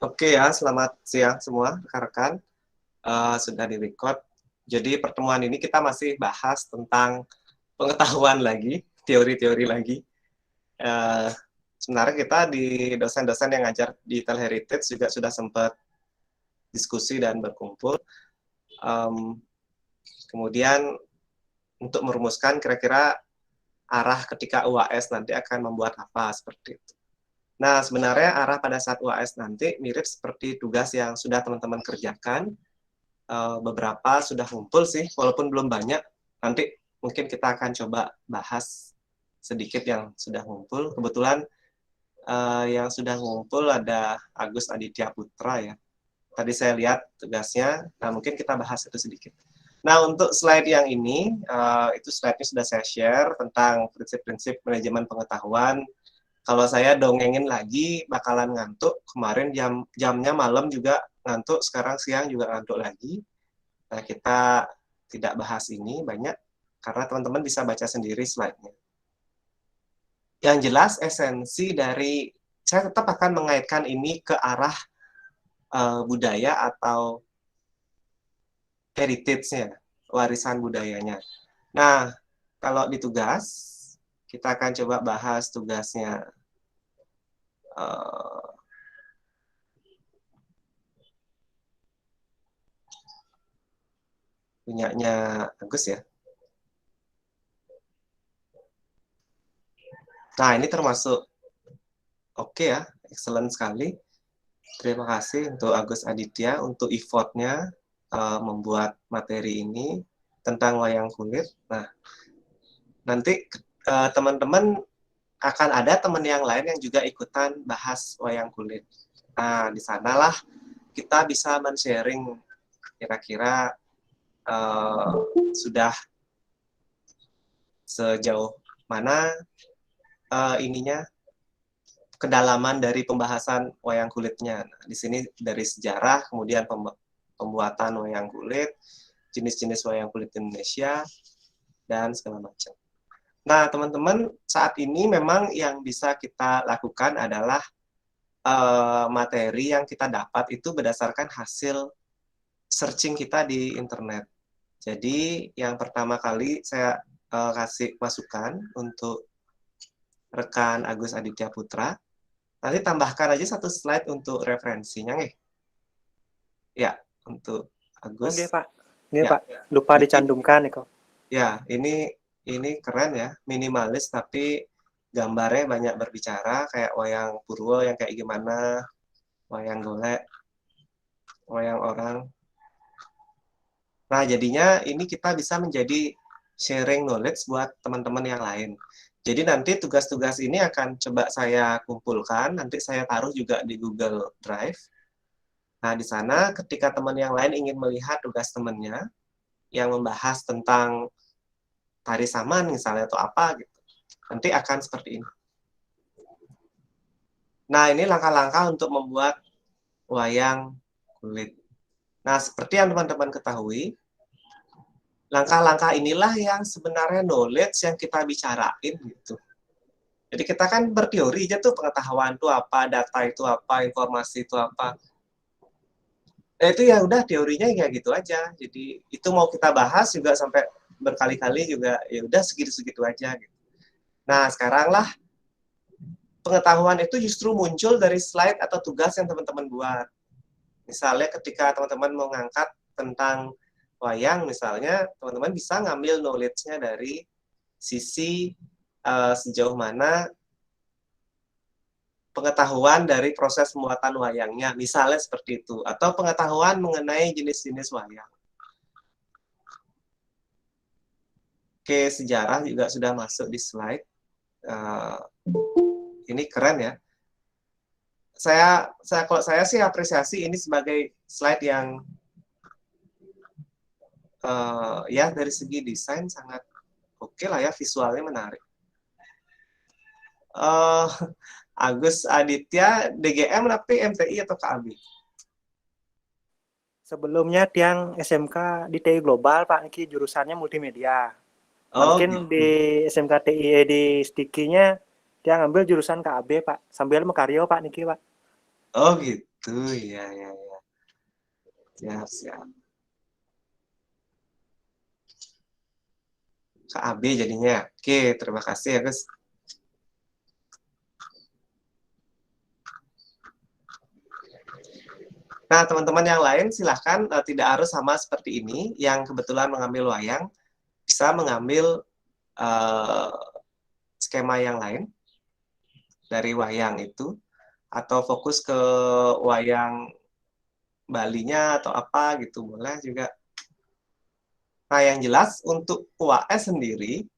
Oke ya, selamat siang semua rekan-rekan. Sudah di-record. Jadi pertemuan ini kita masih bahas tentang pengetahuan lagi, teori-teori lagi. Eh, Sebenarnya kita di dosen-dosen yang ngajar digital heritage juga sudah sempat diskusi dan berkumpul. Em, Kemudian untuk merumuskan kira-kira arah ketika UAS nanti akan membuat apa seperti itu. Nah, sebenarnya arah pada saat UAS nanti mirip seperti tugas yang sudah teman-teman kerjakan. Beberapa sudah ngumpul sih, walaupun belum banyak. Nanti mungkin kita akan coba bahas sedikit yang sudah ngumpul. Kebetulan yang sudah ngumpul ada Agus Aditya Putra ya. Tadi saya lihat tugasnya, nah mungkin kita bahas itu sedikit. Nah, untuk slide yang ini, itu slide-nya sudah saya share tentang prinsip-prinsip manajemen pengetahuan. Kalau saya dongengin lagi, bakalan ngantuk. Kemarin jamnya malam juga ngantuk, sekarang siang juga ngantuk lagi. Nah, kita tidak bahas ini banyak karena teman-teman bisa baca sendiri slide-nya. Yang jelas esensi dari saya tetap akan mengaitkan ini ke arah budaya atau heritage-nya, warisan budayanya. Nah, kalau di tugas, kita akan coba bahas tugasnya uh, punyanya Agus ya. Nah, ini termasuk oke ya, excellent sekali. Terima kasih untuk Agus Aditya untuk effortnya membuat materi ini tentang wayang kulit. Nah, nanti teman-teman akan ada teman yang lain yang juga ikutan bahas wayang kulit. Nah, di sanalah kita bisa men-sharing kira-kira sudah sejauh mana ininya kedalaman dari pembahasan wayang kulitnya. Nah, di sini dari sejarah, kemudian pembuatan wayang kulit, jenis-jenis wayang kulit Indonesia, dan segala macam. Nah, teman-teman, saat ini memang yang bisa kita lakukan adalah materi yang kita dapat itu berdasarkan hasil searching kita di internet. Jadi, yang pertama kali saya kasih masukan untuk rekan Agus Aditya Putra. Nanti tambahkan aja satu slide untuk referensinya nih. Ya, untuk Oke, Agus. Pak. Ini, Ya, Pak. Lupa ini dicantumkan nih kok. ya, ini keren ya, minimalis tapi gambarnya banyak berbicara kayak wayang Purwo yang kayak gimana, wayang golek, wayang orang. Nah, jadinya ini kita bisa menjadi sharing knowledge buat teman-teman yang lain. Jadi nanti tugas-tugas ini akan coba saya kumpulkan, nanti saya taruh juga di Google Drive. Nah, di sana ketika teman yang lain ingin melihat tugas temannya yang membahas tentang tari saman misalnya atau apa gitu, nanti akan seperti ini. Nah, ini langkah-langkah untuk membuat wayang kulit. Nah, seperti yang teman-teman ketahui, langkah-langkah inilah yang sebenarnya knowledge yang kita bicarain gitu. Jadi kita kan berteori aja tuh pengetahuan itu apa, data itu apa, informasi itu apa. Itu ya udah teorinya kayak gitu aja. Jadi itu mau kita bahas juga sampai berkali-kali juga ya udah segitu-segitu aja gitu. Nah, sekarang lah pengetahuan itu justru muncul dari slide atau tugas yang teman-teman buat. Misalnya ketika teman-teman mau ngangkat tentang wayang misalnya, teman-teman bisa ngambil knowledge-nya dari sisi sejauh mana pengetahuan dari proses pembuatan wayangnya, misalnya seperti itu, atau pengetahuan mengenai jenis-jenis wayang. Oke, sejarah juga sudah masuk di slide. Ini keren ya. Kalau saya sih apresiasi ini sebagai slide yang ya dari segi desain sangat oke lah ya, visualnya menarik. Agus Aditya DGM tapi MTI atau KB? Sebelumnya tiang SMK di TI Global, Pak. Niki jurusannya multimedia. Nah, Oh mungkin gitu. di SMK TI di Stikinya dia ngambil jurusan KB, Pak. Sambil mekaryo, Pak, Niki, Pak. Oh gitu. gitu ya, ya, ya. Siap, siap. KB jadinya. Oke, terima kasih ya, Gus. Nah, teman-teman yang lain silahkan tidak harus sama seperti ini. Yang kebetulan mengambil wayang bisa mengambil skema yang lain dari wayang itu, atau fokus ke wayang Balinya atau apa gitu, boleh juga. Nah, yang jelas untuk UAS sendiri,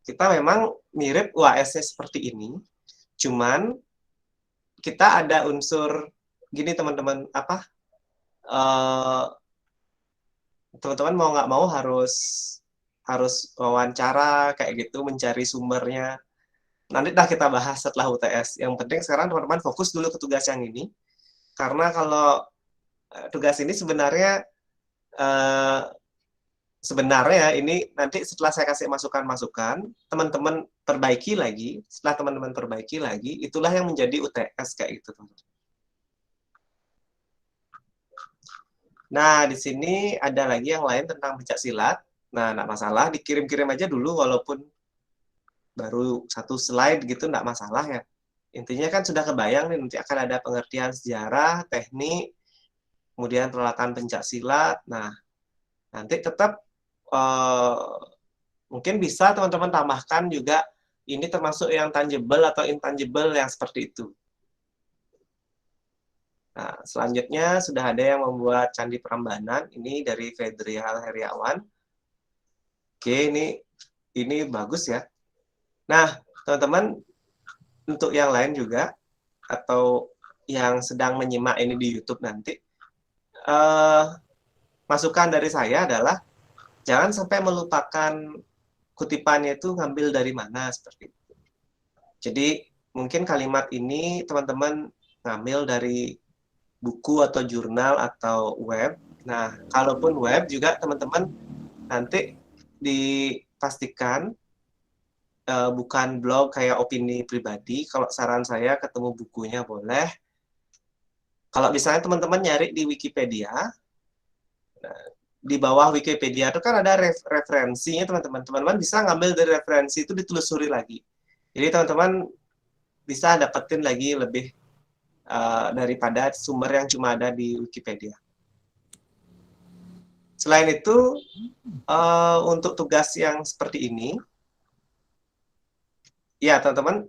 kita memang mirip UAS-nya seperti ini, cuman kita ada unsur gini teman-teman, apa, teman-teman mau nggak mau harus wawancara kayak gitu, mencari sumbernya. Nanti dah kita bahas setelah UTS. Yang penting sekarang teman-teman fokus dulu ke tugas yang ini, karena kalau tugas ini sebenarnya ini nanti setelah saya kasih masukan-masukan, teman-teman perbaiki lagi. Setelah teman-teman perbaiki lagi, itulah yang menjadi UTS kayak gitu, teman-teman. Nah, di sini ada lagi yang lain tentang pencak silat. Nah, nggak masalah, dikirim-kirim aja dulu, walaupun baru satu slide gitu, nggak masalah ya. Intinya kan sudah kebayang nih, nanti akan ada pengertian sejarah, teknik, kemudian peralatan pencak silat. Nah, nanti tetap mungkin bisa teman-teman tambahkan juga, ini termasuk yang tangible atau intangible yang seperti itu. Nah, selanjutnya sudah ada yang membuat Candi Prambanan, ini dari Fedrial Heriawan. Oke, ini bagus ya. Nah, teman-teman, untuk yang lain juga, atau yang sedang menyimak ini di YouTube nanti, masukan dari saya adalah jangan sampai melupakan kutipannya itu ngambil dari mana, seperti itu. Jadi, mungkin kalimat ini teman-teman ngambil dari buku atau jurnal atau web. Nah, kalaupun web juga teman-teman nanti dipastikan bukan blog kayak opini pribadi. Kalau saran saya ketemu bukunya boleh. Kalau misalnya teman-teman nyari di Wikipedia, nah, di bawah Wikipedia itu kan ada referensinya teman-teman. Teman-teman bisa ngambil dari referensi itu, ditelusuri lagi. Jadi teman-teman bisa dapetin lagi lebih daripada sumber yang cuma ada di Wikipedia. Selain itu, untuk tugas yang seperti ini, ya teman-teman,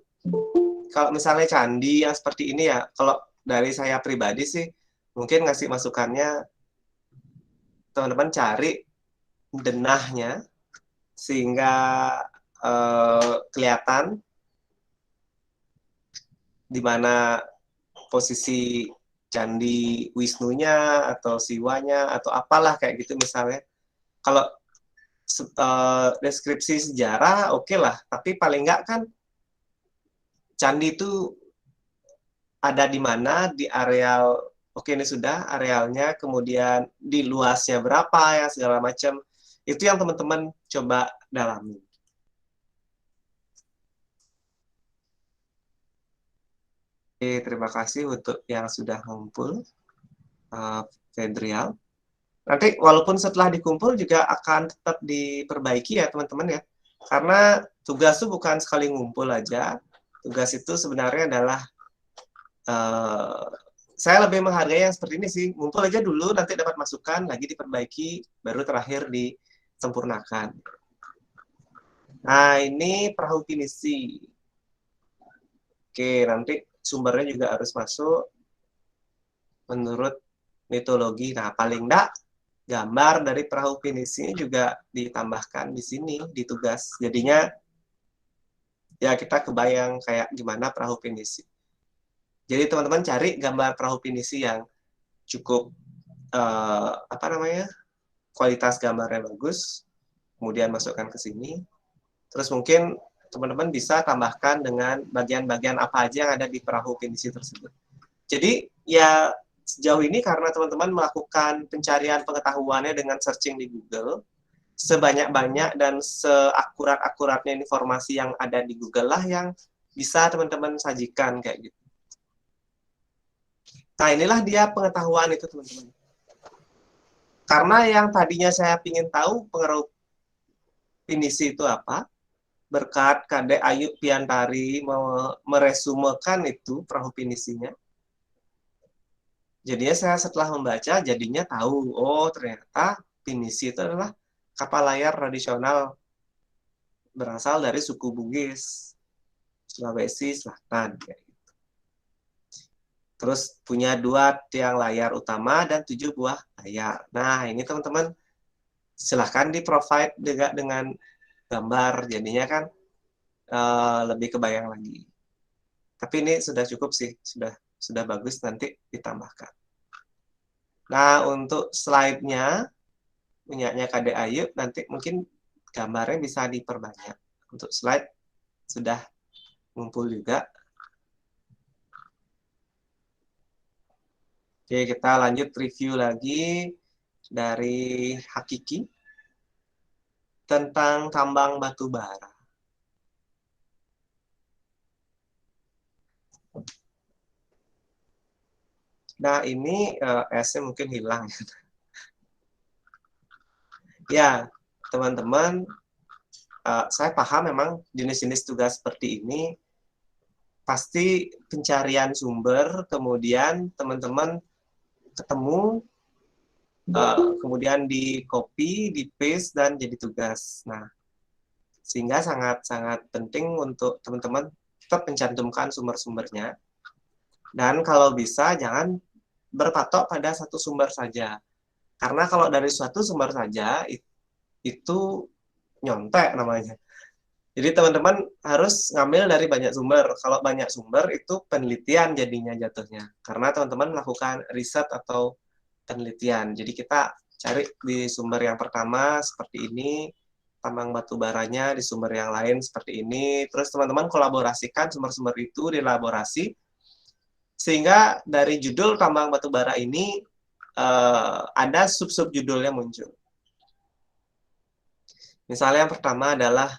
kalau misalnya candi yang seperti ini ya, kalau dari saya pribadi sih, mungkin ngasih masukannya, teman-teman cari denahnya, sehingga kelihatan di mana posisi candi Wisnunya atau Siwanya atau apalah kayak gitu misalnya. Kalau deskripsi sejarah oke lah, tapi paling nggak kan candi itu ada di mana, di areal, oke ini sudah arealnya, kemudian di luasnya berapa ya segala macam. Itu yang teman-teman coba dalami. Oke, terima kasih untuk yang sudah ngumpul, Fedrial. Nanti walaupun setelah dikumpul juga akan tetap diperbaiki ya teman-teman ya. Karena tugas itu bukan sekali ngumpul aja. Tugas itu sebenarnya adalah, saya lebih menghargai yang seperti ini sih. Ngumpul aja dulu, nanti dapat masukan, lagi diperbaiki, baru terakhir disempurnakan. Nah, ini perahu pinisi. Oke, nanti sumbernya juga harus masuk menurut mitologi. Nah, paling enggak gambar dari perahu pinisi juga ditambahkan di sini di tugas. Jadinya ya kita kebayang kayak gimana perahu pinisi. Jadi teman-teman cari gambar perahu pinisi yang cukup kualitas gambarnya bagus, kemudian masukkan ke sini. Terus mungkin teman-teman bisa tambahkan dengan bagian-bagian apa aja yang ada di perahu pinisi tersebut. Jadi ya sejauh ini karena teman-teman melakukan pencarian pengetahuannya dengan searching di Google, sebanyak-banyak dan seakurat-akuratnya informasi yang ada di Google lah yang bisa teman-teman sajikan kayak gitu. Nah, inilah dia pengetahuan itu, teman-teman. Karena yang tadinya saya ingin tahu pengaruh pinisi itu apa, berkat Kadek Ayu Piantari meresumekan itu perahu pinisinya. Jadinya saya setelah membaca, jadinya tahu, oh ternyata pinisi itu adalah kapal layar tradisional berasal dari suku Bugis, Sulawesi Selatan. Terus punya 2 tiang layar utama dan 7 buah layar. Nah, ini teman-teman silahkan di-provide juga dengan gambar. Jadinya kan lebih kebayang lagi. Tapi ini sudah cukup sih, sudah bagus, nanti ditambahkan. Nah, untuk slide-nya, punyanya Kadek Ayu, nanti mungkin gambarnya bisa diperbanyak. Untuk slide sudah ngumpul juga. Oke, kita lanjut review lagi dari Hakiki tentang tambang batu bara. Nah, ini S-nya mungkin hilang. Ya, teman-teman, saya paham memang jenis-jenis tugas seperti ini pasti pencarian sumber, kemudian teman-teman ketemu, kemudian di copy, di paste, dan jadi tugas. Nah, sehingga sangat-sangat penting untuk teman-teman tetap mencantumkan sumber-sumbernya. Dan kalau bisa, jangan berpatok pada satu sumber saja. Karena kalau dari suatu sumber saja, itu nyontek namanya. Jadi teman-teman harus ngambil dari banyak sumber. Kalau banyak sumber itu penelitian jadinya jatuhnya. Karena teman-teman melakukan riset atau penelitian. Jadi kita cari di sumber yang pertama seperti ini, tambang batu baranya di sumber yang lain seperti ini. Terus teman-teman kolaborasikan sumber-sumber itu di elaborasi. Sehingga dari judul tambang batu bara ini ada sub-sub judulnya muncul. Misalnya yang pertama adalah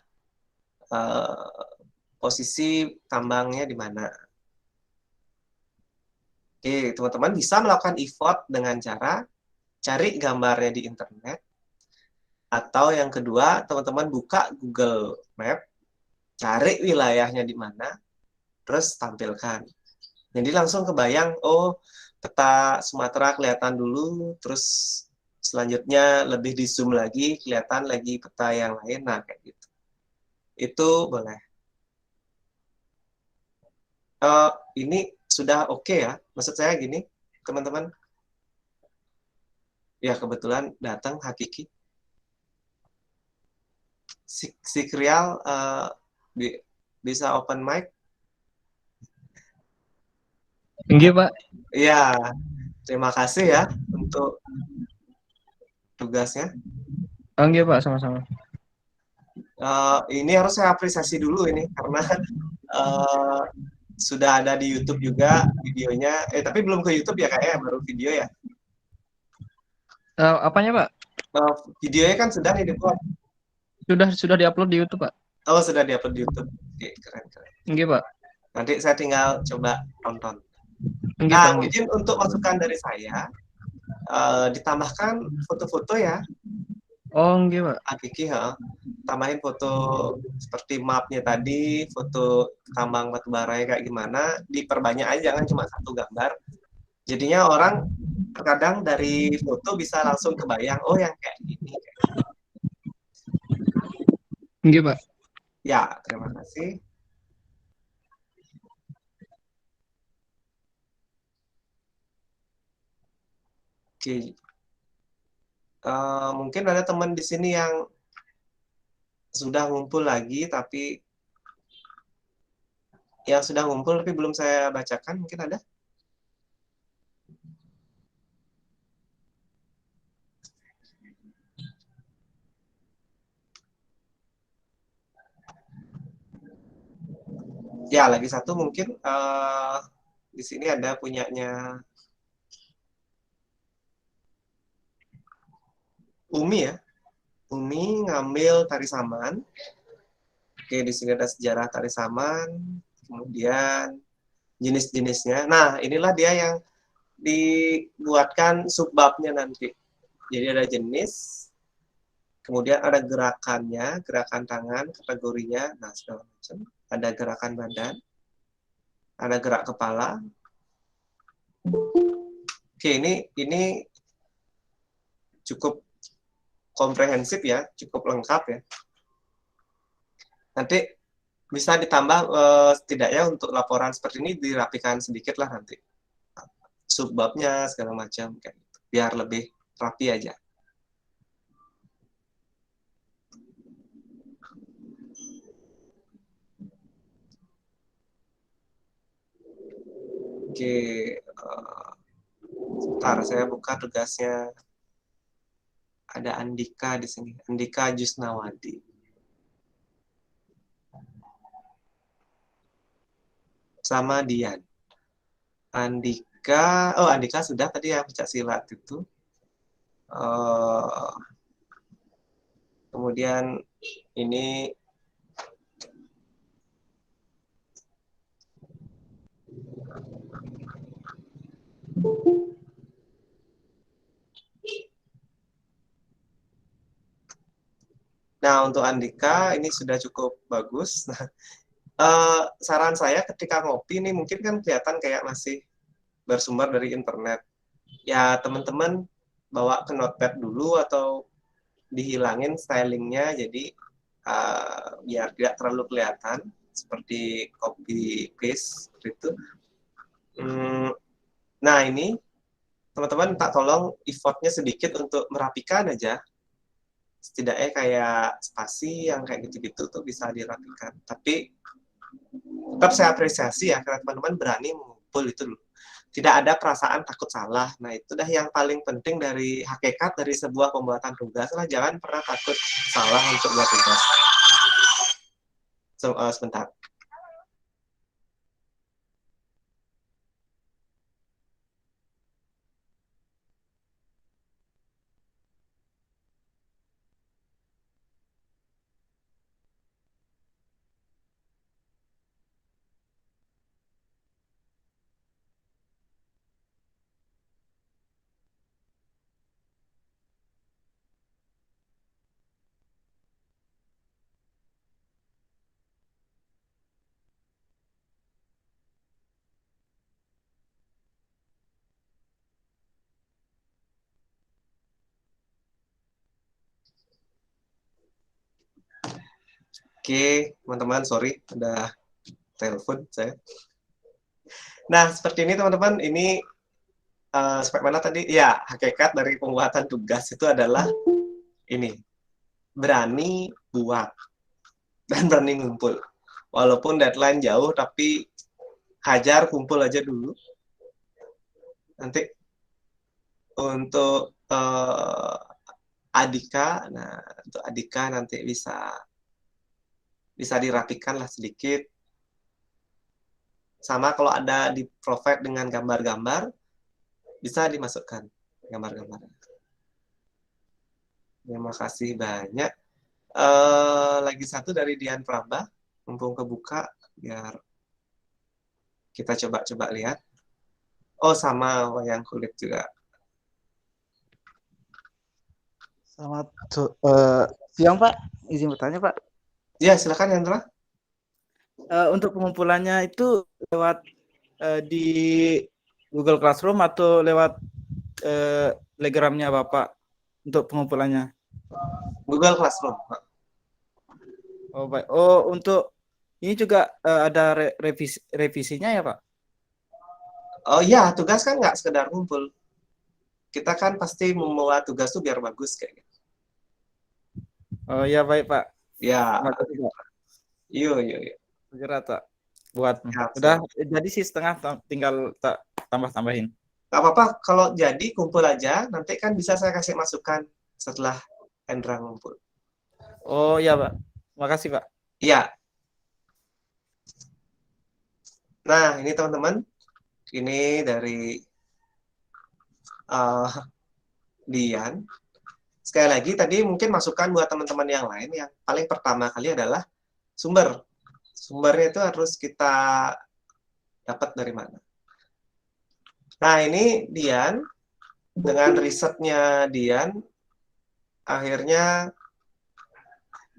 posisi tambangnya di mana. Oke, teman-teman bisa melakukan effort dengan cara cari gambarnya di internet, atau yang kedua, teman-teman buka Google Map, cari wilayahnya di mana, terus tampilkan. Jadi langsung kebayang, oh peta Sumatera kelihatan dulu, terus selanjutnya lebih di zoom lagi, kelihatan lagi peta yang lain, nah kayak gitu. Itu boleh. Ini sudah oke ya, maksud saya gini, teman-teman. Ya kebetulan datang Hakiki. Si Krial bisa open mic? Enggak, Pak. Iya, terima kasih ya untuk tugasnya. Enggak, Pak, sama-sama. Ini harus saya apresiasi dulu ini karena sudah ada di YouTube juga videonya. Tapi belum ke YouTube ya kayaknya, baru video ya. Apanya, Pak? Videonya kan sudah nih dibuat. Sudah diupload di YouTube, Pak. Oh, sudah diupload di YouTube. Oke, keren. Enggak, Pak. Nanti saya tinggal coba tonton. Enggak, Nah, Pak. mungkin untuk masukan dari saya, ditambahkan foto-foto ya. Oh, enggak, Pak. Hakiki, tambahin foto seperti mapnya tadi, foto tambang batu baranya kayak gimana, diperbanyak aja, jangan cuma satu gambar. Jadinya orang terkadang dari foto bisa langsung kebayang, oh yang kayak gini. Enggak, Pak. Ya, terima kasih. Oke. Mungkin ada teman di sini yang sudah ngumpul lagi, tapi yang sudah ngumpul tapi belum saya bacakan, mungkin ada? Ya, lagi satu mungkin di sini ada punyanya Umi ya. Umi ngambil tari saman. Oke, di sini ada sejarah tari saman, kemudian jenis-jenisnya. Nah, inilah dia yang dibuatkan subbabnya nanti. Jadi ada jenis, kemudian ada gerakannya, gerakan tangan, kategorinya, nah segala macam. Ada gerakan badan, ada gerak kepala. Oke, ini cukup komprehensif ya, cukup lengkap ya. Nanti bisa ditambah setidaknya untuk laporan seperti ini dirapikan sedikit lah nanti. Subbabnya segala macam kayak gitu. Biar lebih rapi aja. Oke, sebentar saya buka tugasnya. Ada Andika di sini, Andika Jusnawati. Sama Dian. Andika sudah tadi ya pencak silat itu. Kemudian ini nah, untuk Andika ini sudah cukup bagus. Saran saya ketika ngopi nih mungkin kan kelihatan kayak masih bersumber dari internet. Ya teman-teman bawa ke notepad dulu atau dihilangin stylingnya jadi biar tidak terlalu kelihatan seperti copy paste seperti itu. Nah ini teman-teman tak tolong effortnya sedikit untuk merapikan aja. Setidaknya kayak spasi yang kayak gitu-gitu tuh bisa dirapikan. Tapi tetap saya apresiasi ya karena teman-teman berani mengumpul itu dulu. Tidak ada perasaan takut salah. Nah itu dah yang paling penting dari hakikat dari sebuah pembuatan tugas lah. Jangan pernah takut salah untuk buat tugas. Sebentar. Oke, teman-teman, sorry, ada telepon saya. Nah, seperti ini teman-teman, ini sampai mana tadi? Ya, hakikat dari pembuatan tugas itu adalah ini, berani buat dan berani ngumpul. Walaupun deadline jauh, tapi hajar kumpul aja dulu. Nanti untuk Adika, nah untuk Adika nanti bisa dirapikan lah sedikit. Sama kalau ada di provide dengan gambar-gambar, bisa dimasukkan gambar-gambar. Terima kasih banyak. Lagi satu dari Dian Praba, mumpung kebuka, biar kita coba-coba lihat. Oh, sama wayang kulit juga. Selamat siang Pak, izin bertanya Pak. Ya, silakan Hendra. Untuk pengumpulannya itu lewat di Google Classroom atau lewat Telegramnya Bapak untuk pengumpulannya? Google Classroom. Oh baik. Oh untuk ini juga ada revisinya ya Pak? Oh iya, tugas kan nggak sekedar ngumpul. Kita kan pasti membawa tugas tuh biar bagus kayak gitu. Oh iya baik Pak. Ya. Terima kasih Pak. Iya. Segera tak buat. Ya, Udah jadi sih setengah, tinggal tak tambah-tambahin. Nggak apa-apa, kalau jadi kumpul aja, nanti kan bisa saya kasih masukan setelah Hendra ngumpul. Oh iya Pak. Terima kasih Pak. Iya. Nah, ini teman-teman, ini dari Dian. Sekali lagi, tadi mungkin masukan buat teman-teman yang lain, yang paling pertama kali adalah sumber. Sumbernya itu harus kita dapat dari mana. Nah, ini Dian, dengan risetnya Dian, akhirnya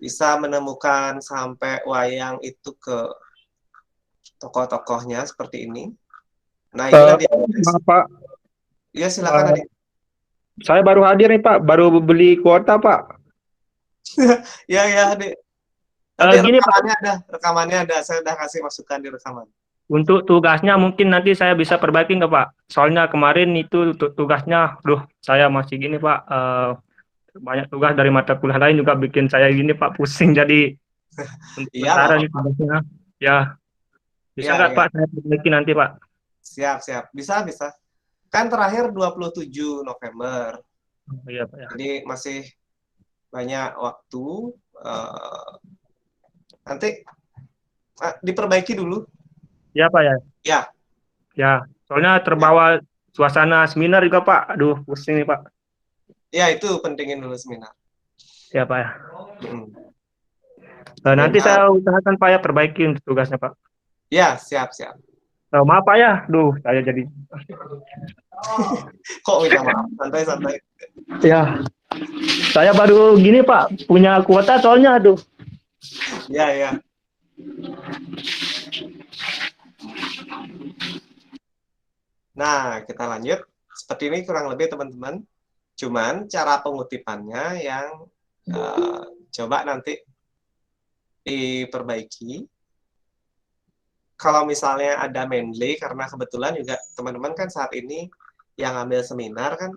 bisa menemukan sampai wayang itu ke tokoh-tokohnya seperti ini. Nah, inilah dia. Maaf Pak, Ya, silakan Adik. saya baru hadir nih Pak, baru beli kuota Pak. Ya, Adik. Nanti Gini Pak, rekamannya ada. Saya udah kasih masukan di rekaman. untuk tugasnya mungkin nanti saya bisa perbaiki nggak Pak? Soalnya kemarin itu tugasnya, saya masih gini Pak, banyak tugas dari mata kuliah lain juga bikin saya gini Pak, pusing. Jadi untuk Iya, sementara nggak nih apa-apa. tugasnya, ya bisa Iya, nggak iya. Pak saya perbaiki nanti Pak? Siap. Bisa. Kan terakhir 27 November. Oh, iya Pak ya. Jadi masih banyak waktu. Nanti diperbaiki dulu. Iya Pak ya. Ya. Ya, soalnya terbawa suasana seminar juga Pak. Aduh, pusing nih Pak. Ya, itu pentingin dulu seminar. Ya Pak ya. Mm. Nanti Dengan- saya usahakan Pak ya perbaiki untuk tugasnya Pak. Ya, siap. Maaf Pak ya, saya jadi. Kok minta maaf? Santai. Ya, saya baru gini Pak, punya kuota soalnya, Ya. Nah, kita lanjut. Seperti ini kurang lebih teman-teman. Cuman cara pengutipannya yang coba nanti diperbaiki. Kalau misalnya ada Mendeley, karena kebetulan juga teman-teman kan saat ini yang ambil seminar kan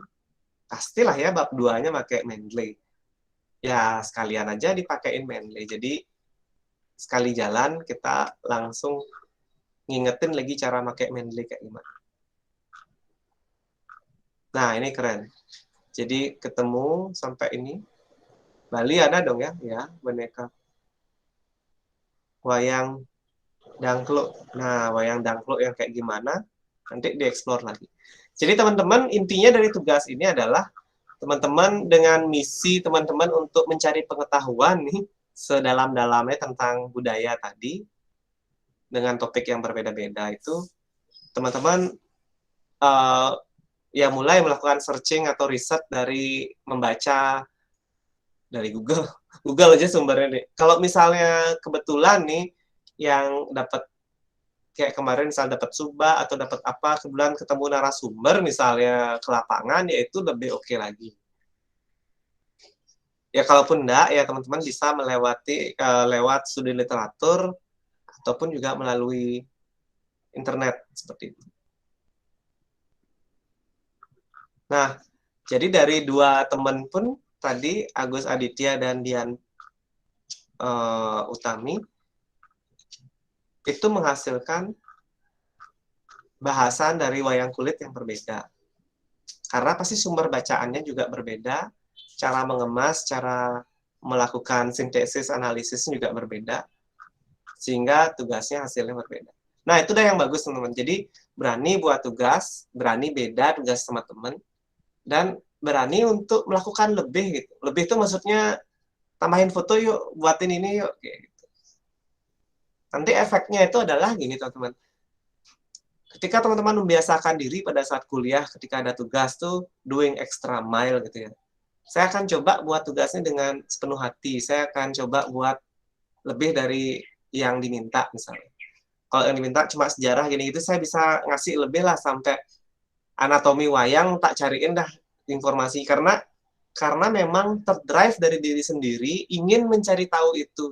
pastilah ya bab 2-nya pakai Mendeley. Ya sekalian aja dipakein Mendeley. Jadi sekali jalan kita langsung ngingetin lagi cara pakai Mendeley kayak gimana. Nah, ini keren. Jadi ketemu sampai ini. Bali ada dong ya, boneka. Wayang dangkluk. Nah, wayang dangkluk yang kayak gimana? Nanti dieksplor lagi. Jadi teman-teman, intinya dari tugas ini adalah teman-teman dengan misi teman-teman untuk mencari pengetahuan nih sedalam-dalamnya tentang budaya tadi dengan topik yang berbeda-beda itu teman-teman ya mulai melakukan searching atau riset dari membaca dari Google aja sumbernya nih. Kalau misalnya kebetulan nih yang dapat kayak kemarin misalnya dapat Suba atau dapat apa, kebetulan ketemu narasumber misalnya ke lapangan, ya itu lebih oke lagi. Ya kalaupun enggak, ya teman-teman bisa melewati lewat studi literatur ataupun juga melalui internet seperti itu. Nah, jadi dari dua teman pun tadi Agus Aditya dan Dian Utami itu menghasilkan bahasan dari wayang kulit yang berbeda. Karena pasti sumber bacaannya juga berbeda, cara mengemas, cara melakukan sintesis, analisis juga berbeda, sehingga tugasnya hasilnya berbeda. Nah, itu dah yang bagus, teman-teman. Jadi, berani buat tugas, berani beda tugas teman-teman, dan berani untuk melakukan lebih, gitu. Lebih itu maksudnya, tambahin foto yuk, buatin ini yuk, kayak gitu. Nanti efeknya itu adalah gini, teman-teman. Ketika teman-teman membiasakan diri pada saat kuliah, ketika ada tugas tuh doing extra mile gitu ya. Saya akan coba buat tugasnya dengan sepenuh hati. Saya akan coba buat lebih dari yang diminta misalnya. Kalau yang diminta cuma sejarah gini gitu, saya bisa ngasih lebih lah sampai anatomi wayang tak cariin dah informasi karena memang terdrive dari diri sendiri ingin mencari tahu itu.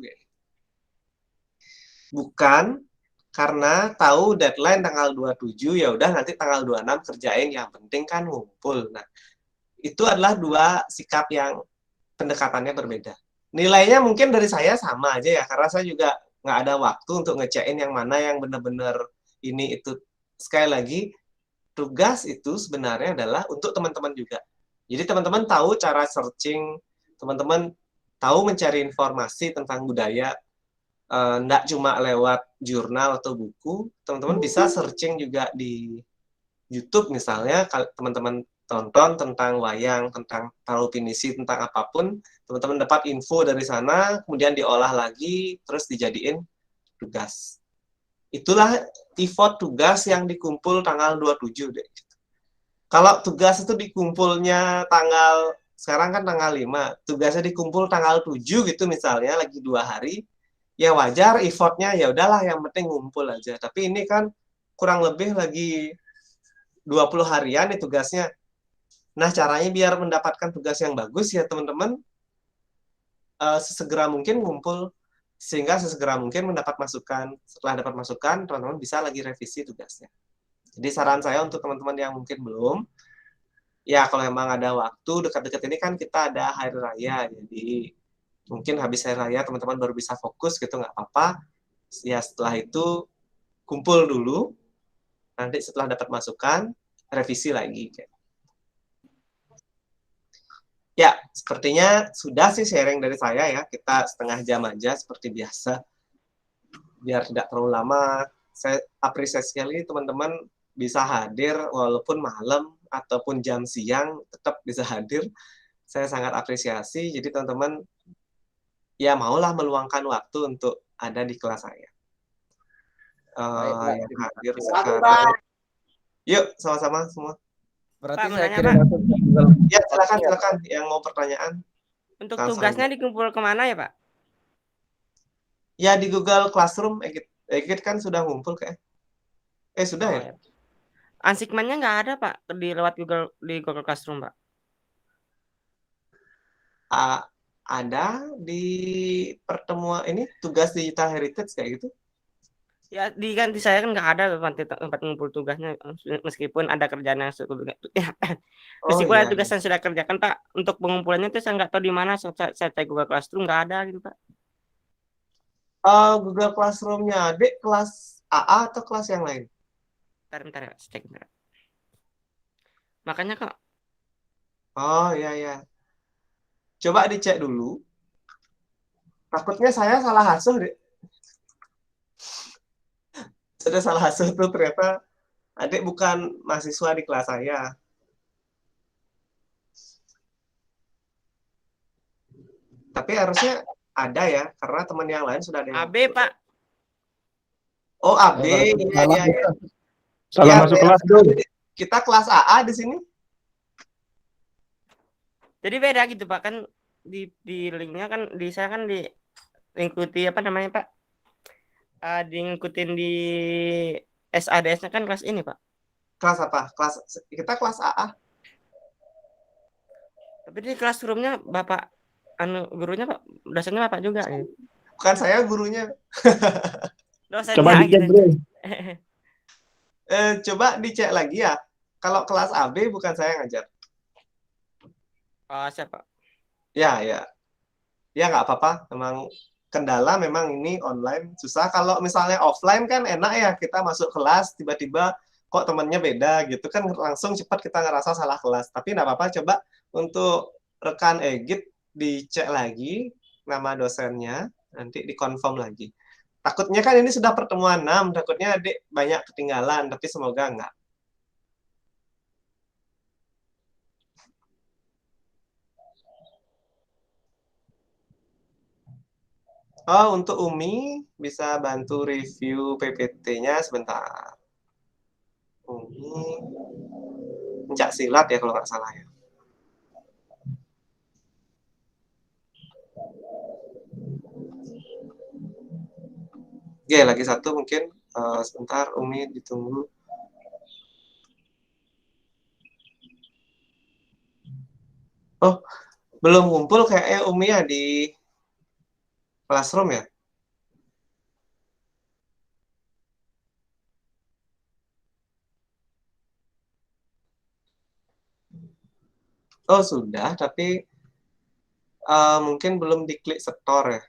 Bukan karena tahu deadline tanggal 27, ya udah nanti tanggal 26 kerjain, yang penting kan ngumpul. Nah, itu adalah dua sikap yang pendekatannya berbeda. Nilainya mungkin dari saya sama aja ya, karena saya juga nggak ada waktu untuk ngecekin yang mana yang benar-benar ini itu. Sekali lagi, tugas itu sebenarnya adalah untuk teman-teman juga. Jadi teman-teman tahu cara searching, teman-teman tahu mencari informasi tentang budaya, nggak cuma lewat jurnal atau buku, teman-teman bisa searching juga di YouTube misalnya, teman-teman tonton tentang wayang, tentang taruh pinisi, tentang apapun, teman-teman dapat info dari sana, kemudian diolah lagi, terus dijadiin tugas. Itulah effort tugas yang dikumpul tanggal 27 deh. Kalau tugas itu dikumpulnya sekarang kan tanggal 5, tugasnya dikumpul tanggal 7 gitu misalnya, lagi 2 hari, ya wajar effortnya ya udahlah yang penting ngumpul aja. Tapi ini kan kurang lebih lagi 20 harian nih tugasnya. Nah, caranya biar mendapatkan tugas yang bagus ya teman-teman, sesegera mungkin ngumpul, sehingga sesegera mungkin mendapat masukan. Setelah dapat masukan, teman-teman bisa lagi revisi tugasnya. Jadi saran saya untuk teman-teman yang mungkin belum, ya kalau memang ada waktu, dekat-dekat ini kan kita ada hari raya, jadi mungkin habis hari raya teman-teman baru bisa fokus gitu, nggak apa-apa. Ya setelah itu kumpul dulu, nanti setelah dapat masukan, revisi lagi. Ya, sepertinya sudah sih sharing dari saya ya. Kita setengah jam aja seperti biasa. Biar tidak terlalu lama. Saya apresiasi sekali teman-teman bisa hadir walaupun malam ataupun jam siang tetap bisa hadir. Saya sangat apresiasi. Jadi teman-teman ya maulah meluangkan waktu untuk ada di kelas saya. Yang hadir sekarang. Yuk, sama-sama semua. Berarti Pak, saya menanya, kirim Pak. langsung ke Google. Ya, silakan yang mau pertanyaan. Untuk Langsung tugasnya dikumpul kemana ya, Pak? Ya di Google Classroom, Egit kan sudah ngumpul kayak. Sudah Oh, ya? ya. Ansikmannya nggak ada, Pak, lewat Google Classroom, Pak. Ada di pertemuan ini tugas digital heritage kayak gitu. Ya, di saya kan nggak ada tempat ngumpul tugasnya, meskipun ada kerjaan yang meskipun ada tugas yang sudah kerjakan, Pak. Untuk pengumpulannya itu saya nggak tahu di mana. Saya cek Google Classroom nggak ada gitu, Pak. Google Classroom-nya adik kelas AA atau kelas yang lain? Bentar ya, saya cek bentar. Makanya kok. Oh ya. Coba dicek dulu. Takutnya saya salah asuh deh. Sudah salah asuh tuh ternyata adik bukan mahasiswa di kelas saya. Tapi harusnya ada ya, karena teman yang lain sudah ada yang AB, Pak. Oh, AB. Iya. Salah masuk kelas dong. Kita kelas AA di sini. Jadi beda gitu, Pak, kan di linknya kan di saya kan diikuti apa namanya, Pak? Diikutin di SADS-nya kan kelas ini, Pak. Kelas apa? Kita kelas AA. Tapi di Classroom-nya Bapak gurunya Pak, dosennya Bapak juga ya. Bukan saya gurunya. Dosennya Coba dicek, gitu. Bro. Coba dicek lagi ya. Kalau kelas AB bukan saya ngajar. Oh, siapa? Ya. Ya nggak apa-apa. Memang kendala memang ini online susah. Kalau misalnya offline kan enak ya. Kita masuk kelas tiba-tiba kok temannya beda gitu kan langsung cepat kita ngerasa salah kelas. Tapi nggak apa-apa. Coba untuk rekan Egit dicek lagi nama dosennya. Nanti dikonfirm lagi. Takutnya kan ini sudah pertemuan 6. Takutnya adik banyak ketinggalan. Tapi semoga nggak. Oh, untuk Umi bisa bantu review PPT-nya sebentar. Umi pencak silat ya kalau nggak salah ya. Oke, lagi satu mungkin sebentar Umi ditunggu. Oh, belum ngumpul kayaknya Umi ya di Classroom ya? Oh, sudah, tapi mungkin belum diklik store ya.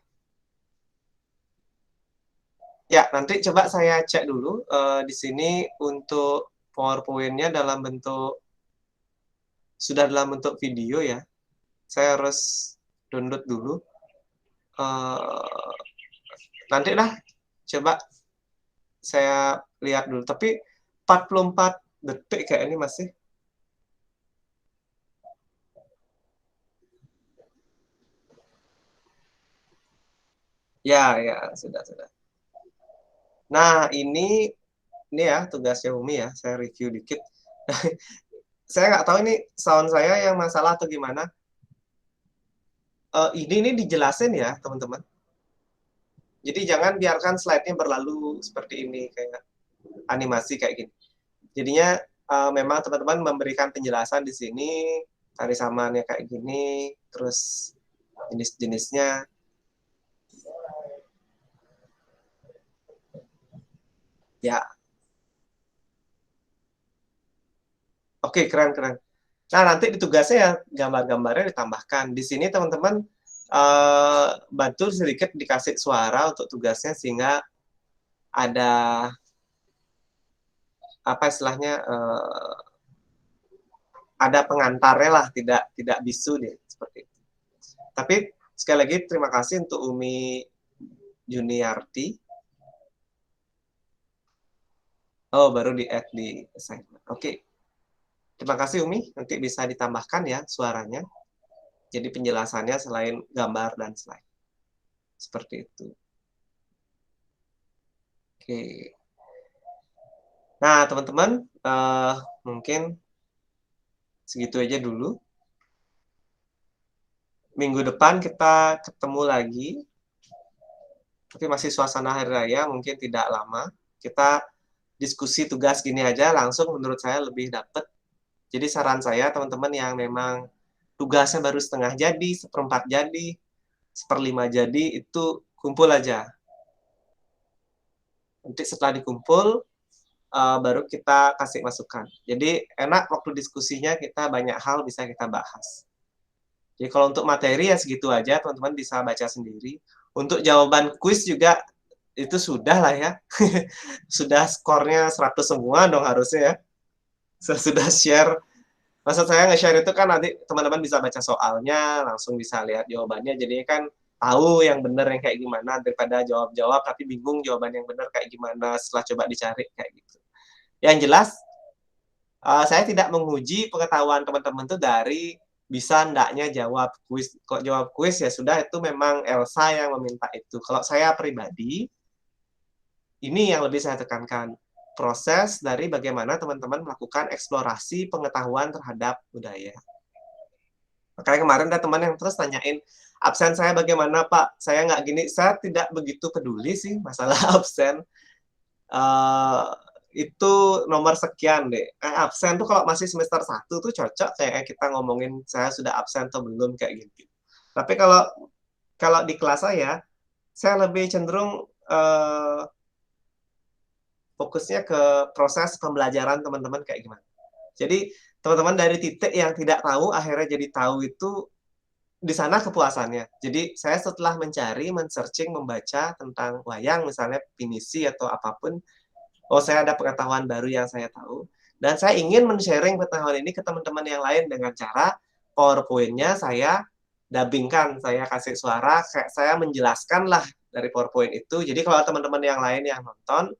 Ya, nanti coba saya cek dulu di sini untuk PowerPoint-nya sudah dalam bentuk video ya. Saya harus download dulu. Nanti lah, coba saya lihat dulu. Tapi 44 detik kayak ini masih. Ya, sudah. Nah, ini ya tugasnya Umi ya, saya review dikit. saya nggak tahu ini sound saya yang masalah atau gimana. Ini dijelasin ya teman-teman. Jadi jangan biarkan slide-nya berlalu seperti ini kayak animasi kayak gini. Jadinya memang teman-teman memberikan penjelasan di sini tari samannya kayak gini, terus jenis-jenisnya. Ya. Oke, keren. Nah, nanti di tugasnya ya gambar-gambarnya ditambahkan. Di sini teman-teman bantu sedikit dikasih suara untuk tugasnya sehingga ada apa istilahnya ada pengantarnya lah, tidak bisu deh seperti itu. Tapi sekali lagi terima kasih untuk Umi Juniarti. Oh, baru di-add di assignment. Oke. Terima kasih Umi, nanti bisa ditambahkan ya suaranya. Jadi penjelasannya selain gambar dan slide. Seperti itu. Oke. Nah, teman-teman, mungkin segitu aja dulu. Minggu depan kita ketemu lagi. Tapi masih suasana hari raya, mungkin tidak lama. Kita diskusi tugas gini aja, langsung menurut saya lebih dapat. Jadi saran saya, teman-teman yang memang tugasnya baru setengah jadi, seperempat jadi, seperlima jadi, itu kumpul aja. Nanti setelah dikumpul, baru kita kasih masukan. Jadi enak waktu diskusinya, kita banyak hal bisa kita bahas. Jadi kalau untuk materi ya segitu aja, teman-teman bisa baca sendiri. Untuk jawaban kuis juga itu sudah lah ya. Sudah skornya 100 semua dong harusnya ya. Saya sudah share. Maksud saya nge-share itu kan nanti teman-teman bisa baca soalnya, langsung bisa lihat jawabannya. Jadi kan tahu yang benar yang kayak gimana daripada jawab-jawab tapi bingung jawaban yang benar kayak gimana setelah coba dicari kayak gitu. Yang jelas, saya tidak menguji pengetahuan teman-teman itu dari bisa ndaknya jawab kuis. Kok jawab kuis ya sudah, itu memang Elsa yang meminta itu. Kalau saya pribadi, ini yang lebih saya tekankan. Proses dari bagaimana teman-teman melakukan eksplorasi pengetahuan terhadap budaya. Makanya kemarin ada teman yang terus tanyain, absen saya bagaimana Pak? Saya nggak gini, saya tidak begitu peduli sih masalah absen. Itu nomor sekian deh. Absen tuh kalau masih semester 1 tuh cocok kayak kita ngomongin saya sudah absen atau belum kayak gitu. Tapi kalau di kelas saya lebih cenderung fokusnya ke proses pembelajaran teman-teman kayak gimana. Jadi teman-teman dari titik yang tidak tahu akhirnya jadi tahu itu di sana kepuasannya. Jadi saya setelah mencari, men-searching, membaca tentang wayang misalnya pinisi atau apapun, saya ada pengetahuan baru yang saya tahu, dan saya ingin men-sharing pengetahuan ini ke teman-teman yang lain dengan cara PowerPoint-nya saya dubbingkan, saya kasih suara, saya menjelaskan lah dari PowerPoint itu. Jadi kalau teman-teman yang lain yang nonton,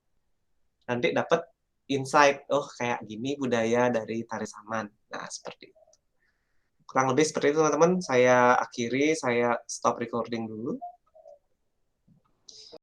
nanti dapat insight, kayak gini budaya dari tari saman. Nah, seperti itu. Kurang lebih seperti itu teman-teman, saya akhiri, saya stop recording dulu.